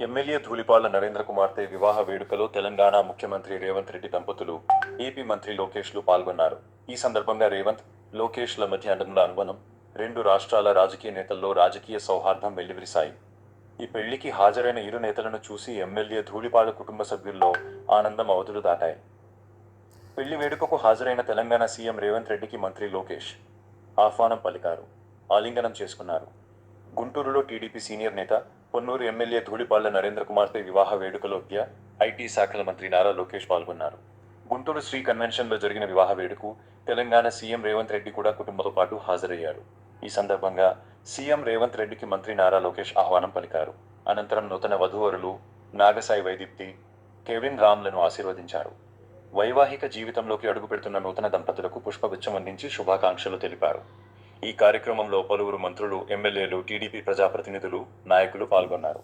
MLA Dhulipalla Narendra కుమార్తె వివాహ వేడుకలో తెలంగాణ ముఖ్యమంత్రి రేవంత్ రెడ్డి దంపతులు, ఏపీ మంత్రి లోకేష్లు పాల్గొన్నారు. ఈ సందర్భంగా రేవంత్, లోకేష్ల మధ్య అనుబంధం, రెండు రాష్ట్రాల రాజకీయ నేతల్లో రాజకీయ సౌహార్దం వెల్లివిరిశాయి. ఈ పెళ్లికి హాజరైన ఇరు నేతలను చూసి ఎమ్మెల్యే ధూళిపాళ్ల కుటుంబ సభ్యుల్లో ఆనందం అవధులు దాటాయి. పెళ్లి వేడుకకు హాజరైన తెలంగాణ సీఎం రేవంత్ రెడ్డికి మంత్రి లోకేష్ ఆహ్వానం పలికారు. ఆలింగనం చేసుకున్నారు. గుంటూరులో టీడీపీ సీనియర్ నేత, పొన్నూరు ఎమ్మెల్యే ధూళిపాళ్ల నరేంద్ర కుమార్తె వివాహ వేడుకలో ఐటీ శాఖల మంత్రి నారా లోకేష్ పాల్గొన్నారు. గుంటూరు శ్రీ కన్వెన్షన్లో జరిగిన వివాహ వేడుకు తెలంగాణ సీఎం రేవంత్ రెడ్డి కూడా కుటుంబంతో పాటు హాజరయ్యారు. ఈ సందర్భంగా సీఎం రేవంత్ రెడ్డికి మంత్రి నారా లోకేష్ ఆహ్వానం పలికారు. అనంతరం నూతన వధూవరులు నాగసాయి వైదీప్తి, కెవిన్ రామ్లను ఆశీర్వదించారు. వైవాహిక జీవితంలోకి అడుగుపెడుతున్న నూతన దంపతులకు పుష్పగుచ్చం అందించి శుభాకాంక్షలు తెలిపారు. ఈ కార్యక్రమంలో పలువురు మంత్రులు, ఎమ్మెల్యేలు, టీడీపీ ప్రజాప్రతినిధులు, నాయకులు పాల్గొన్నారు.